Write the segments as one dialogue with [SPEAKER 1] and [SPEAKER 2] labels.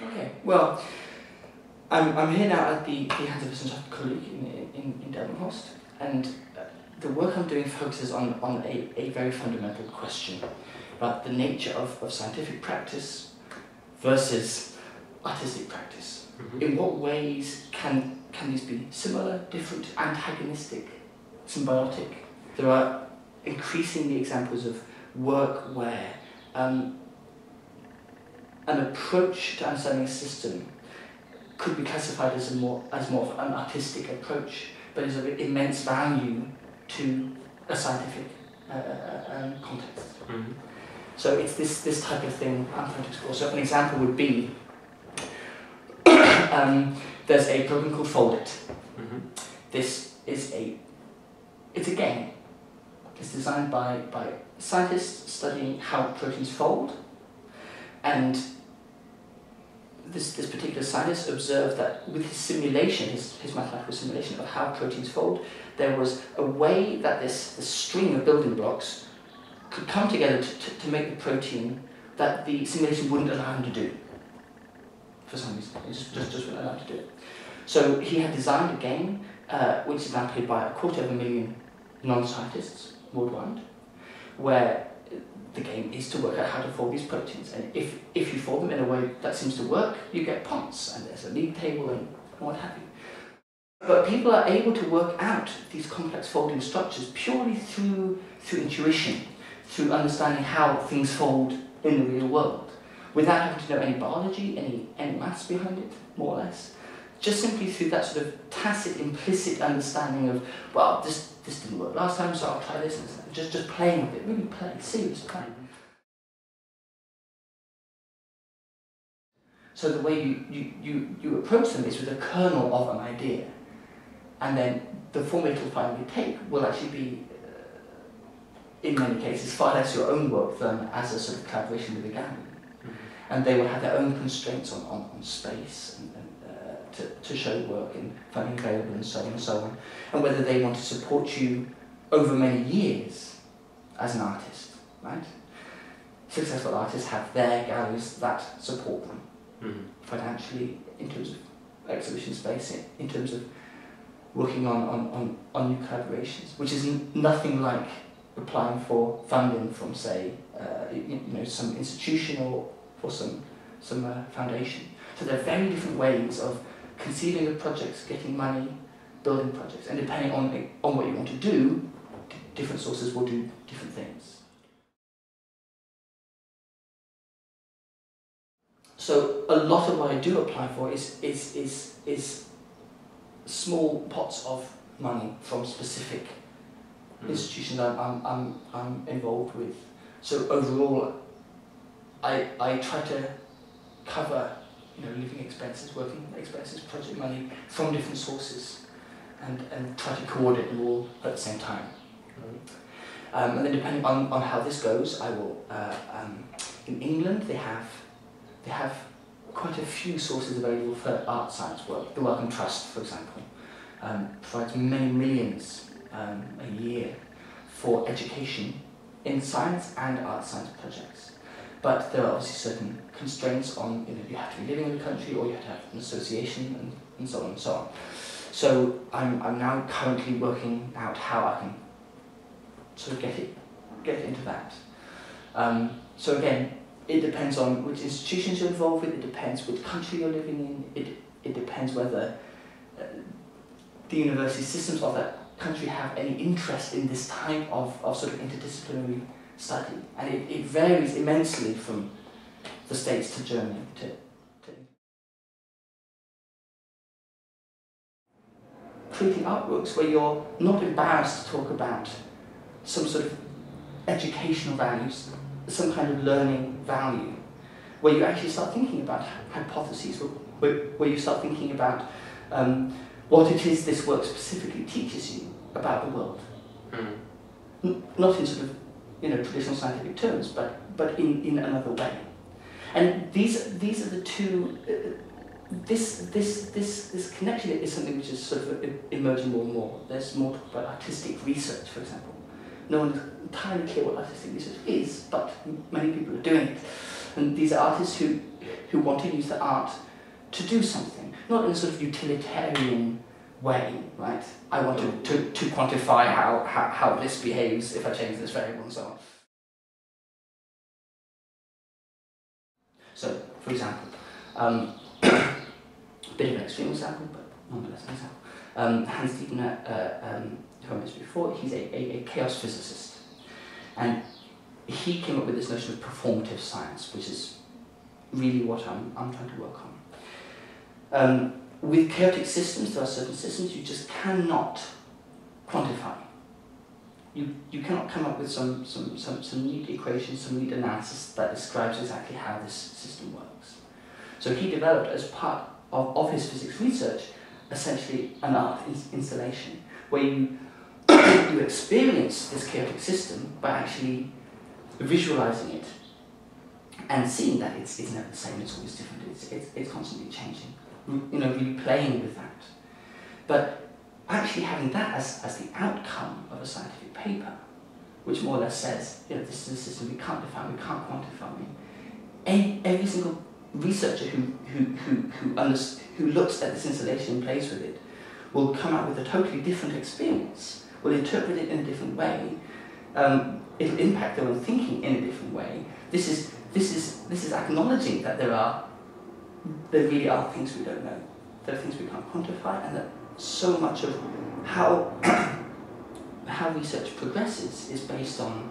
[SPEAKER 1] Okay, well, I'm here now at the Hans Wissenschaft Kolleg in Delmenhorst, and the work I'm doing focuses on a very fundamental question about the nature of scientific practice versus artistic practice. Mm-hmm. In what ways can these be similar, different, antagonistic, symbiotic? There are increasingly examples of work where an approach to understanding a system could be classified as more of an artistic approach, but is of immense value to a scientific context. Mm-hmm. So it's this type of thing I'm trying to explore. So an example would be there's a program called Fold It. Mm-hmm. It's a game. It's designed by scientists studying how proteins fold, and this particular scientist observed that with his simulation, his mathematical simulation of how proteins fold, there was a way that this string of building blocks could come together to make the protein that the simulation wouldn't allow him to do. For some reason, it just wouldn't allow him to do it. So he had designed a game which is now played by 250,000 non-scientists worldwide, where the game is to work out how to fold these proteins, and if you fold them in a way that seems to work, you get points, and there's a league table and what have you. But people are able to work out these complex folding structures purely through intuition, through understanding how things fold in the real world, without having to know any biology, any maths behind it, more or less. Just simply through that sort of tacit, implicit understanding of, well, this didn't work last time, so I'll try this, and just playing with it, really play, serious play. So the way you approach them is with a kernel of an idea, and then the form it will finally take will actually be, in many cases, far less your own work than as a sort of collaboration with a gallery. Mm-hmm. And they will have their own constraints on space and to show work and funding available and so on, and whether they want to support you over many years as an artist, right? Successful artists have their galleries that support them, mm-hmm. financially, in terms of exhibition space, in terms of working on new collaborations, which is nothing like applying for funding from, say, some institution or some foundation. So there are very different ways of conceiving of projects, getting money, building projects, and depending on what you want to do, different sources will do different things. So a lot of what I do apply for is small pots of money from specific institutions I'm involved with. So overall, I try to cover living expenses, working expenses, project money from different sources, and try to coordinate them all at the same time. And then depending on how this goes, I will. In England, they have quite a few sources available for art science work. The Wellcome Trust, for example, provides many millions a year for education in science and art science projects. But there are obviously certain constraints on, you have to be living in the country, or you have to have an association, and so on and so on. So I'm now currently working out how I can sort of get into that. So again, it depends on which institutions you're involved with, it depends which country you're living in, it depends whether the university systems of that country have any interest in this type of sort of interdisciplinary study, and it varies immensely from the States to Germany to creating artworks where you're not embarrassed to talk about some sort of educational values, some kind of learning value, where you actually start thinking about hypotheses, where you start thinking about what it is this work specifically teaches you about the world. Not in sort of traditional scientific terms, but in another way. And these are the two. This connection is something which is sort of emerging more and more. There's more talk about artistic research, for example. No one is entirely clear what artistic research is, but many people are doing it. And these are artists who who want to use the art to do something, not in a sort of utilitarian way, right? I want to quantify how this behaves if I change this variable and so on. So, for example, a bit of an extreme example, but nonetheless an example. Hans Dietener, who I mentioned before, he's a chaos physicist. And he came up with this notion of performative science, which is really what I'm trying to work on. With chaotic systems, there are certain systems you just cannot quantify. You cannot come up with some neat equation, some neat analysis that describes exactly how this system works. So he developed, as part of his physics research, essentially an art installation, where you experience this chaotic system by actually visualizing it and seeing that it's never the same, it's always different, it's constantly changing. Really playing with that. But actually having that as the outcome of a scientific paper, which more or less says, this is a system we can't define, we can't quantify. Every single researcher who looks at this installation and plays with it will come out with a totally different experience, will interpret it in a different way, it'll impact their own thinking in a different way. This is acknowledging that there really are things we don't know. There are things we can't quantify, and that so much of how research progresses is based on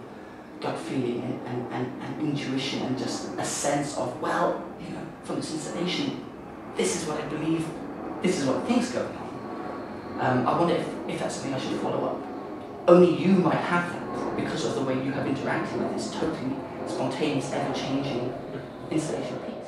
[SPEAKER 1] gut feeling and intuition and just a sense of, well, from this installation, this is what I believe, this is what I think is going on. I wonder if that's something I should follow up. Only you might have that because of the way you have interacted with this totally spontaneous, ever-changing installation piece.